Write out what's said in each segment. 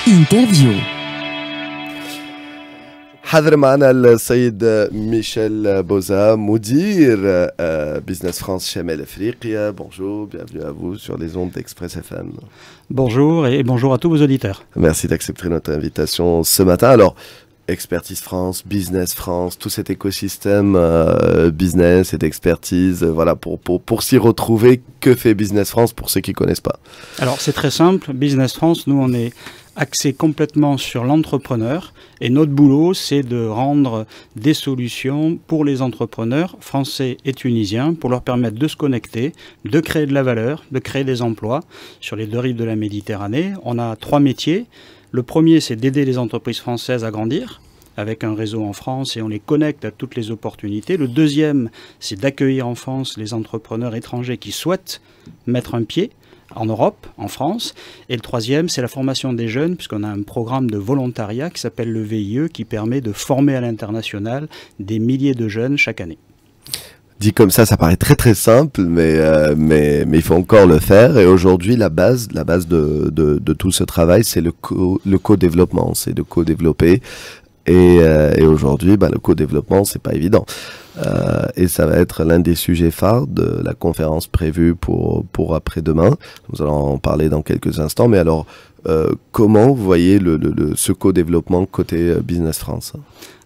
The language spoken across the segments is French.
Interview. حاضر معنا السيد ميشيل بوزا مدير Business France شمال افريقيا. Bonjour, bienvenue à vous sur les ondes d'Express FM. Bonjour et bonjour à tous vos auditeurs. Merci d'accepter notre invitation ce matin. Alors, Expertise France, Business France, tout cet écosystème business et d'expertise, voilà, pour s'y retrouver, que fait Business France pour ceux qui ne connaissent pas? Alors c'est très simple, Business France, nous on est axé complètement sur l'entrepreneur et notre boulot c'est de rendre des solutions pour les entrepreneurs français et tunisiens pour leur permettre de se connecter, de créer de la valeur, de créer des emplois sur les deux rives de la Méditerranée. On a 3 métiers. Le premier, c'est d'aider les entreprises françaises à grandir avec un réseau en France et on les connecte à toutes les opportunités. Le deuxième, c'est d'accueillir en France les entrepreneurs étrangers qui souhaitent mettre un pied en Europe, en France. Et le troisième, c'est la formation des jeunes, puisqu'on a un programme de volontariat qui s'appelle le VIE, qui permet de former à l'international des milliers de jeunes chaque année. Dit comme ça paraît très très simple, mais il faut encore le faire. Et aujourd'hui, la base de tout ce travail, c'est le co-développement, c'est de co-développer. Et aujourd'hui, le co-développement, c'est pas évident. Et ça va être l'un des sujets phares de la conférence prévue pour après-demain. Nous allons en parler dans quelques instants. Mais alors, comment vous voyez ce co-développement côté Business France?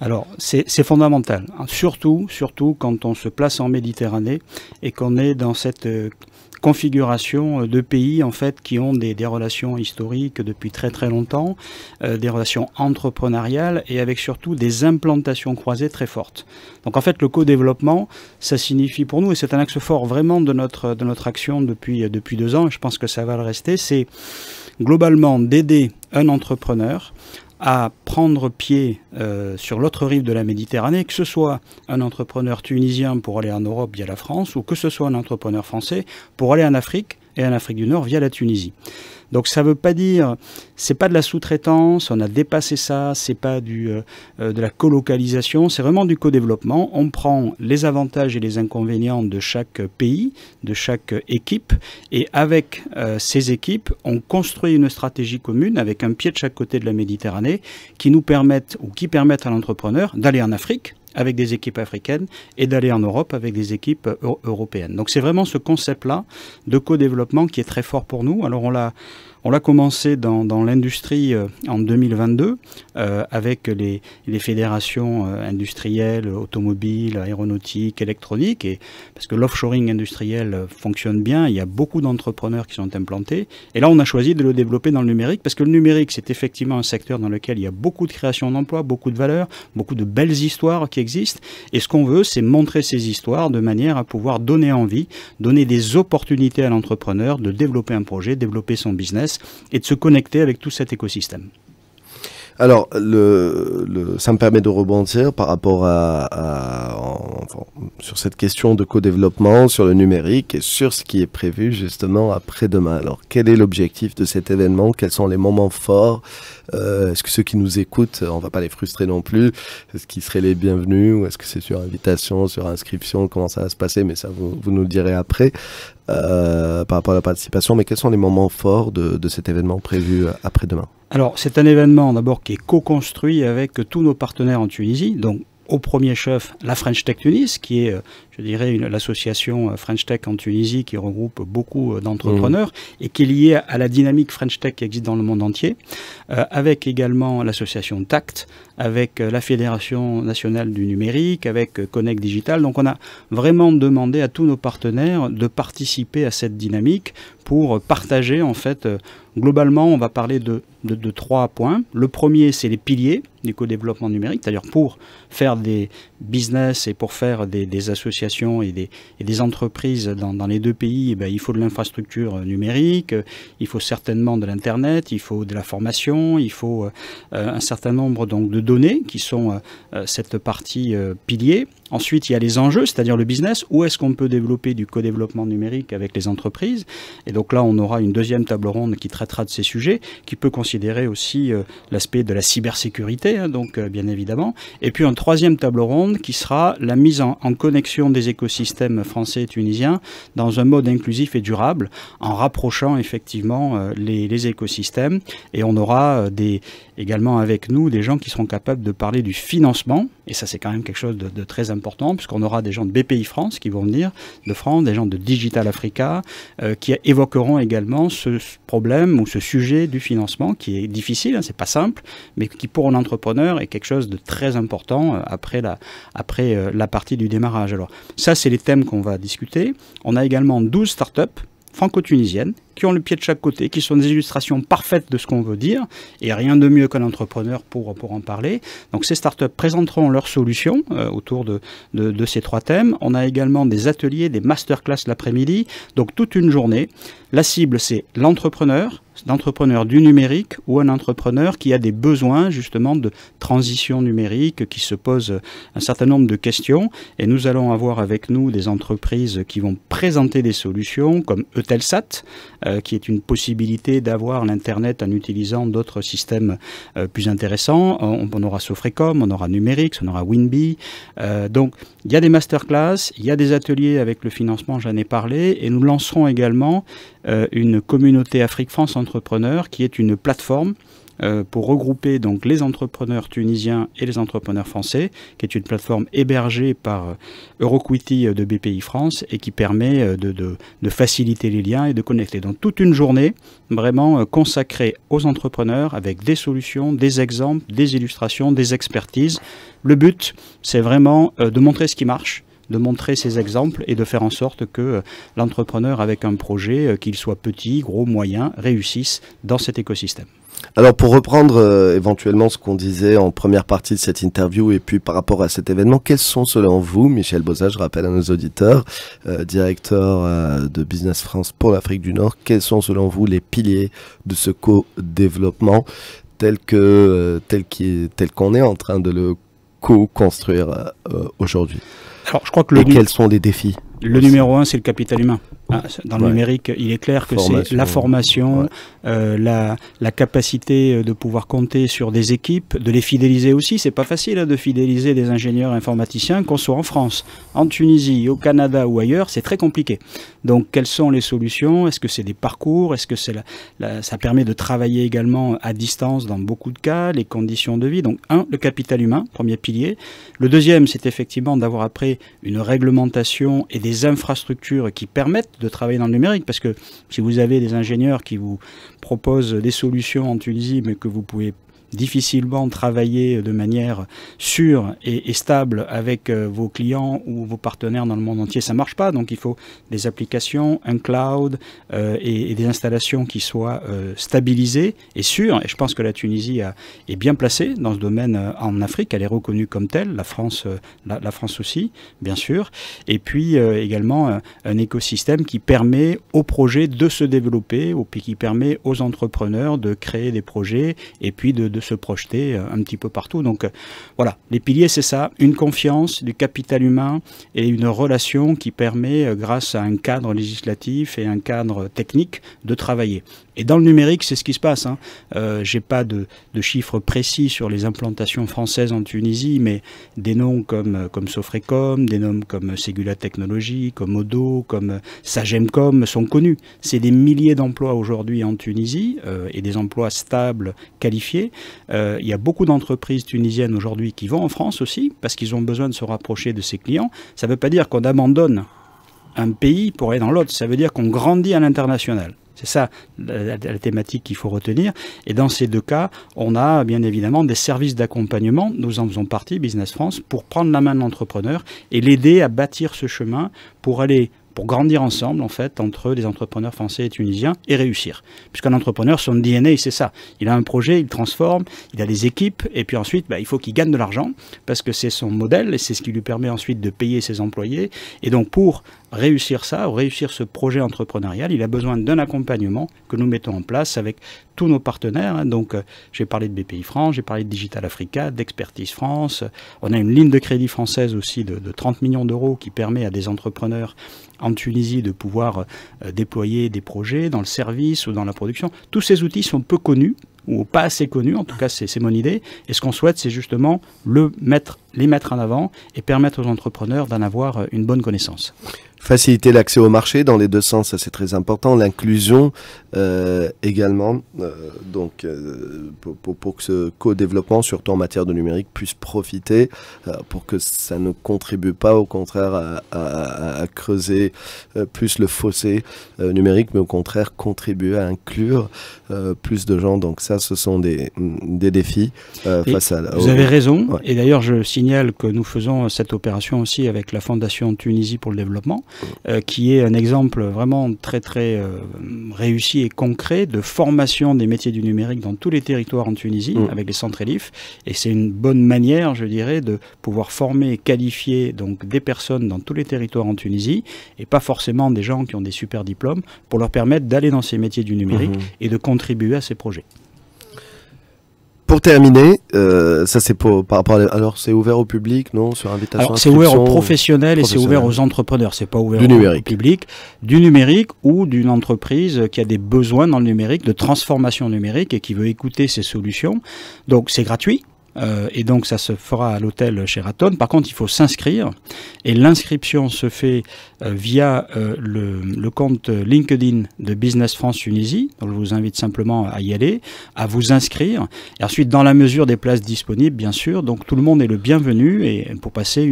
Alors, c'est fondamental, hein. Surtout quand on se place en Méditerranée et qu'on est dans cette configuration de pays en fait qui ont des relations historiques depuis très très longtemps, des relations entrepreneuriales et avec surtout des implantations croisées très fortes. Donc en fait le co-développement, ça signifie pour nous, et c'est un axe fort vraiment de notre action depuis 2 ans, et je pense que ça va le rester, c'est globalement d'aider un entrepreneur à prendre pied sur l'autre rive de la Méditerranée, que ce soit un entrepreneur tunisien pour aller en Europe via la France, ou que ce soit un entrepreneur français pour aller en Afrique et en Afrique du Nord via la Tunisie. Donc ça ne veut pas dire, c'est pas de la sous-traitance, on a dépassé ça, c'est pas de la colocalisation, c'est vraiment du co-développement. On prend les avantages et les inconvénients de chaque pays, de chaque équipe, et avec ces équipes, on construit une stratégie commune avec un pied de chaque côté de la Méditerranée qui nous permettent ou qui permettent à l'entrepreneur d'aller en Afrique avec des équipes africaines et d'aller en Europe avec des équipes européennes. Donc c'est vraiment ce concept-là de co-développement qui est très fort pour nous. Alors on l'a commencé dans l'industrie en 2022 avec les fédérations industrielles, automobiles, aéronautiques, électroniques, et parce que l'offshoring industriel fonctionne bien, il y a beaucoup d'entrepreneurs qui sont implantés. Et là, on a choisi de le développer dans le numérique parce que le numérique, c'est effectivement un secteur dans lequel il y a beaucoup de création d'emplois, beaucoup de valeurs, beaucoup de belles histoires qui existent. Et ce qu'on veut, c'est montrer ces histoires de manière à pouvoir donner envie, donner des opportunités à l'entrepreneur de développer un projet, développer son business et de se connecter avec tout cet écosystème. Alors, ça me permet de rebondir par rapport sur cette question de co-développement, sur le numérique et sur ce qui est prévu justement après-demain. Alors, quel est l'objectif de cet événement? Quels sont les moments forts? Est-ce que ceux qui nous écoutent, on ne va pas les frustrer non plus, est-ce qu'ils seraient les bienvenus ou est-ce que c'est sur invitation, sur inscription? Comment ça va se passer? Mais ça, vous nous le direz après par rapport à la participation. Mais quels sont les moments forts de cet événement prévu après-demain? Alors, c'est un événement d'abord qui est co-construit avec tous nos partenaires en Tunisie. Donc, au premier chef, la French Tech Tunis, qui est, je dirais, l'association French Tech en Tunisie qui regroupe beaucoup d'entrepreneurs et qui est liée à la dynamique French Tech qui existe dans le monde entier, avec également l'association TACT, avec la Fédération nationale du numérique, avec Connect Digital. Donc on a vraiment demandé à tous nos partenaires de participer à cette dynamique pour partager en fait. Globalement, on va parler de 3 points. Le premier, c'est les piliers du co-développement numérique, c'est-à-dire pour faire des business et pour faire des associations et des entreprises dans les 2 pays, il faut de l'infrastructure numérique, il faut certainement de l'Internet, il faut de la formation, il faut un certain nombre donc, de données qui sont cette partie pilier. Ensuite, il y a les enjeux, c'est-à-dire le business. Où est-ce qu'on peut développer du co-développement numérique avec les entreprises? Et donc là, on aura une deuxième table ronde qui traitera de ces sujets, qui peut considérer aussi l'aspect de la cybersécurité, hein, donc bien évidemment. Et puis une troisième table ronde qui sera la mise en connexion des écosystèmes français et tunisiens dans un mode inclusif et durable, en rapprochant effectivement les écosystèmes. Et on aura également avec nous des gens qui seront capables de parler du financement. Et ça, c'est quand même quelque chose de très important, puisqu'on aura des gens de BPI France qui vont venir de France, des gens de Digital Africa, qui évoqueront également ce problème ou ce sujet du financement, qui est difficile, hein, c'est pas simple, mais qui pour un entrepreneur est quelque chose de très important après la partie du démarrage. Alors ça, c'est les thèmes qu'on va discuter. On a également 12 startups franco-tunisiennes, qui ont le pied de chaque côté, qui sont des illustrations parfaites de ce qu'on veut dire, et rien de mieux qu'un entrepreneur pour en parler. Donc ces startups présenteront leurs solutions autour de ces trois thèmes. On a également des ateliers, des masterclass l'après-midi, donc toute une journée. La cible, c'est l'entrepreneur du numérique ou un entrepreneur qui a des besoins justement de transition numérique, qui se pose un certain nombre de questions. Et nous allons avoir avec nous des entreprises qui vont présenter des solutions comme Eutelsat, qui est une possibilité d'avoir l'Internet en utilisant d'autres systèmes plus intéressants. On aura Sofrecom, on aura Numérix, on aura Winbee. Donc il y a des masterclass, il y a des ateliers avec le financement, j'en ai parlé, et nous lancerons également une communauté Afrique-France Entrepreneurs qui est une plateforme pour regrouper donc les entrepreneurs tunisiens et les entrepreneurs français, qui est une plateforme hébergée par Euroquity de BPI France et qui permet de faciliter les liens et de connecter. Donc toute une journée vraiment consacrée aux entrepreneurs avec des solutions, des exemples, des illustrations, des expertises. Le but, c'est vraiment de montrer ce qui marche, de montrer ces exemples et de faire en sorte que l'entrepreneur avec un projet, qu'il soit petit, gros, moyen, réussisse dans cet écosystème. Alors pour reprendre éventuellement ce qu'on disait en première partie de cette interview et puis par rapport à cet événement, quels sont selon vous, Michel Bozat, je rappelle à nos auditeurs, directeur de Business France pour l'Afrique du Nord, quels sont selon vous les piliers de ce co-développement tel qu'on est en train de le co-construire aujourd'hui? Alors, je crois que quels sont les défis? Le numéro 1, c'est le capital humain. Dans le numérique, il est clair que c'est la formation, la capacité de pouvoir compter sur des équipes, de les fidéliser aussi. C'est pas facile de fidéliser des ingénieurs informaticiens, qu'on soit en France, en Tunisie, au Canada ou ailleurs, c'est très compliqué. Donc, quelles sont les solutions? Est-ce que c'est des parcours? Est-ce que ça permet de travailler également à distance dans beaucoup de cas, les conditions de vie? Donc, le capital humain, premier pilier. Le deuxième, c'est effectivement d'avoir après une réglementation et des infrastructures qui permettent de travailler dans le numérique, parce que si vous avez des ingénieurs qui vous proposent des solutions en Tunisie, mais que vous pouvez difficilement travailler de manière sûre et stable avec vos clients ou vos partenaires dans le monde entier, ça ne marche pas. Donc il faut des applications, un cloud et des installations qui soient stabilisées et sûres. Et je pense que la Tunisie est bien placée dans ce domaine en Afrique. Elle est reconnue comme telle, la France aussi, bien sûr. Et puis également un écosystème qui permet aux projets de se développer, qui permet aux entrepreneurs de créer des projets et puis de se projeter un petit peu partout. Donc voilà, les piliers, c'est ça, une confiance, du capital humain et une relation qui permet, grâce à un cadre législatif et un cadre technique, de travailler. Et dans le numérique, c'est ce qui se passe. J'ai pas de chiffres précis sur les implantations françaises en Tunisie, mais des noms comme Sofrecom, des noms comme Segula Technologies, comme Odo, comme Sagemcom sont connus. C'est des milliers d'emplois aujourd'hui en Tunisie et des emplois stables, qualifiés. Il y a beaucoup d'entreprises tunisiennes aujourd'hui qui vont en France aussi parce qu'ils ont besoin de se rapprocher de ses clients. Ça ne veut pas dire qu'on abandonne un pays pour aller dans l'autre, ça veut dire qu'on grandit à l'international. C'est ça la thématique qu'il faut retenir. Et dans ces deux cas, on a bien évidemment des services d'accompagnement. Nous en faisons partie, Business France, pour prendre la main de l'entrepreneur et l'aider à bâtir ce chemin pour grandir ensemble, en fait, entre des entrepreneurs français et tunisiens et réussir. Puisqu'un entrepreneur, son DNA, c'est ça. Il a un projet, il transforme, il a des équipes, et puis ensuite, il faut qu'il gagne de l'argent, parce que c'est son modèle, et c'est ce qui lui permet ensuite de payer ses employés. Et donc, pour réussir ça, ou réussir ce projet entrepreneurial, il a besoin d'un accompagnement que nous mettons en place avec tous nos partenaires. Hein. Donc, j'ai parlé de BPI France, j'ai parlé de Digital Africa, d'Expertise France. On a une ligne de crédit française aussi de 30 millions d'euros qui permet à des entrepreneurs en Tunisie de pouvoir déployer des projets dans le service ou dans la production. Tous ces outils sont peu connus, ou pas assez connus, en tout cas c'est mon idée, et ce qu'on souhaite c'est justement les mettre en avant et permettre aux entrepreneurs d'en avoir une bonne connaissance. Faciliter l'accès au marché dans les deux sens, ça c'est très important. L'inclusion également, pour que ce co-développement, surtout en matière de numérique, puisse profiter, pour que ça ne contribue pas au contraire à creuser plus le fossé numérique, mais au contraire contribuer à inclure plus de gens. Donc ça, ce sont des défis face à... Vous avez raison, ouais. Et d'ailleurs je signale que nous faisons cette opération aussi avec la Fondation Tunisie pour le développement, qui est un exemple vraiment très très réussi et concret de formation des métiers du numérique dans tous les territoires en Tunisie, avec les centres ELIF, et c'est une bonne manière, je dirais, de pouvoir former et qualifier donc des personnes dans tous les territoires en Tunisie, et pas forcément des gens qui ont des super diplômes, pour leur permettre d'aller dans ces métiers du numérique et de contribuer à ces projets. Pour terminer, ça c'est par rapport à... Alors c'est ouvert au public, non? Sur invitation? Alors c'est ouvert aux professionnels et c'est ouvert aux entrepreneurs, c'est pas ouvert au public. Du numérique ou d'une entreprise qui a des besoins dans le numérique, de transformation numérique et qui veut écouter ces solutions. Donc c'est gratuit. Et donc ça se fera à l'hôtel Sheraton. Par contre, il faut s'inscrire et l'inscription se fait via le compte LinkedIn de Business France Tunisie. Donc je vous invite simplement à y aller, à vous inscrire. Et ensuite, dans la mesure des places disponibles, bien sûr, donc tout le monde est le bienvenu et pour passer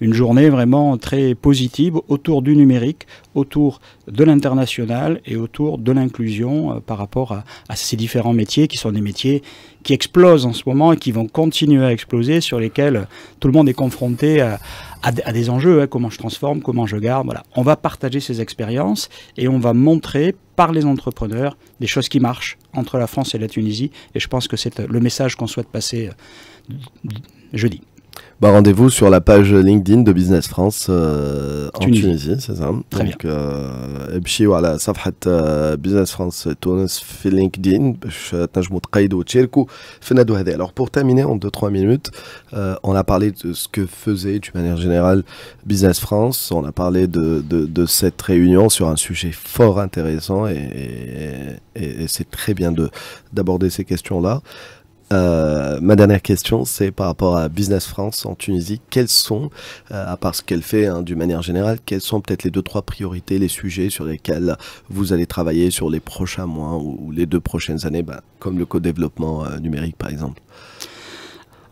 une journée vraiment très positive autour du numérique, autour de l'international et autour de l'inclusion par rapport à ces différents métiers qui sont des métiers qui explosent en ce moment et qui vont continuer à exploser, sur lesquels tout le monde est confronté à des enjeux, hein, comment je transforme, comment je garde, voilà. On va partager ces expériences et on va montrer par les entrepreneurs des choses qui marchent entre la France et la Tunisie, et je pense que c'est le message qu'on souhaite passer jeudi. Bah, rendez-vous sur la page LinkedIn de Business France en Tunisie, c'est ça. Très donc ابشيو على صفحة Business France تونس في LinkedIn باش تنجموا تقيدوا وتشاركوا في الندوة هذه. Alors pour terminer en 2-3 minutes, on a parlé de ce que faisait d'une manière générale Business France, on a parlé de cette réunion sur un sujet fort intéressant et c'est très bien d'aborder ces questions-là. Ma dernière question, c'est par rapport à Business France en Tunisie. Quelles sont, à part ce qu'elle fait d'une manière générale, quelles sont peut-être les 2-3 priorités, les sujets sur lesquels vous allez travailler sur les prochains mois ou les 2 prochaines années, comme le co-développement numérique par exemple?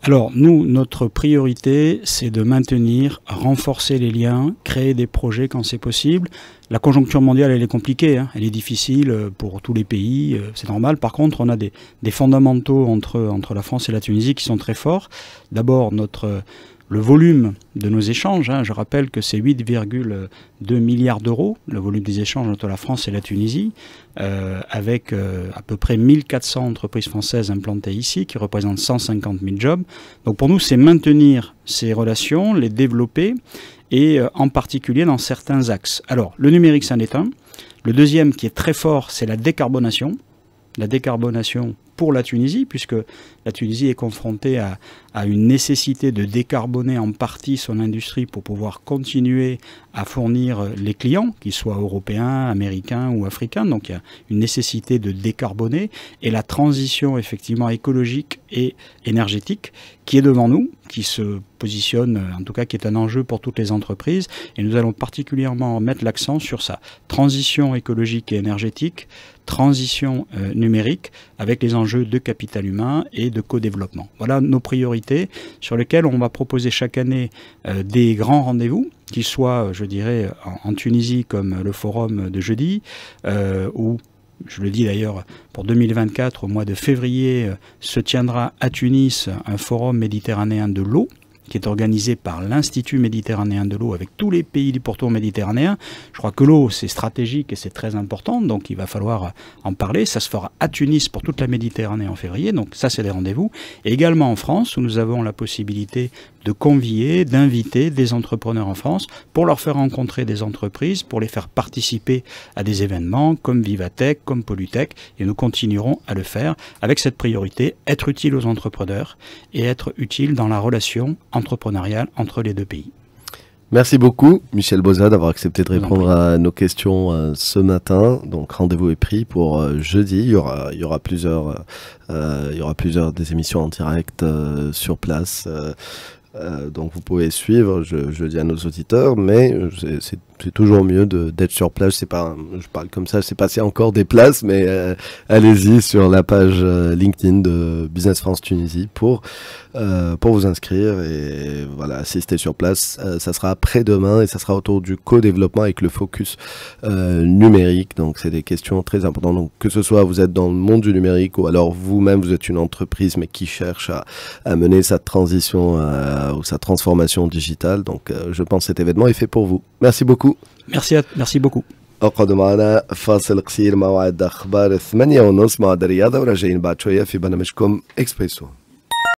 Alors, nous, notre priorité, c'est de maintenir, renforcer les liens, créer des projets quand c'est possible. La conjoncture mondiale, elle est compliquée, hein, elle est difficile pour tous les pays, c'est normal. Par contre, on a des fondamentaux entre la France et la Tunisie qui sont très forts. D'abord, le volume de nos échanges, hein, je rappelle que c'est 8,2 milliards d'euros, le volume des échanges entre la France et la Tunisie, avec à peu près 1400 entreprises françaises implantées ici, qui représentent 150 000 jobs. Donc pour nous, c'est maintenir ces relations, les développer, et en particulier dans certains axes. Alors, le numérique, c'en est un. Le deuxième qui est très fort, c'est la décarbonation. La décarbonation pour la Tunisie, puisque la Tunisie est confrontée à une nécessité de décarboner en partie son industrie pour pouvoir continuer à fournir les clients, qu'ils soient européens, américains ou africains. Donc il y a une nécessité de décarboner, et la transition effectivement écologique et énergétique qui est devant nous, qui se positionne, en tout cas qui est un enjeu pour toutes les entreprises, et nous allons particulièrement mettre l'accent sur ça. Transition écologique et énergétique, transition numérique, avec les enjeux de capital humain et de co-développement. Voilà nos priorités sur lesquelles on va proposer chaque année des grands rendez-vous, qu'ils soient, je dirais, en Tunisie comme le forum de jeudi, ou, je le dis d'ailleurs, pour 2024, au mois de février, se tiendra à Tunis un forum méditerranéen de l'eau, qui est organisé par l'Institut méditerranéen de l'eau avec tous les pays du pourtour méditerranéen. Je crois que l'eau, c'est stratégique et c'est très important, donc il va falloir en parler. Ça se fera à Tunis pour toute la Méditerranée en février, donc ça c'est des rendez-vous. Et également en France, où nous avons la possibilité de convier, d'inviter des entrepreneurs en France pour leur faire rencontrer des entreprises, pour les faire participer à des événements comme Vivatech, comme Polytech, et nous continuerons à le faire avec cette priorité, être utile aux entrepreneurs et être utile dans la relation entrepreneuriale entre les deux pays. Merci beaucoup, Michel Bauza, d'avoir accepté de répondre à nos questions ce matin. Donc, rendez-vous est pris pour jeudi. Il y aura plusieurs des émissions en direct sur place. Donc vous pouvez suivre, je dis à nos auditeurs, mais c'est toujours mieux d'être sur place. C'est pas, je parle comme ça, je sais pas s'il y a encore des places, mais allez-y sur la page LinkedIn de Business France Tunisie pour vous inscrire et voilà, assister sur place. Ça sera après-demain et ça sera autour du co-développement avec le focus numérique. Donc c'est des questions très importantes. Donc que ce soit vous êtes dans le monde du numérique ou alors vous-même vous êtes une entreprise mais qui cherche à mener sa transition ou sa transformation digitale. Donc je pense que cet événement est fait pour vous. Merci beaucoup. Merci beaucoup. أقعد معنا فاصل قصير موعد أخبار 8:30 مع الرياضة وراجعين بعد شوية في برنامجكم إكسبريسو.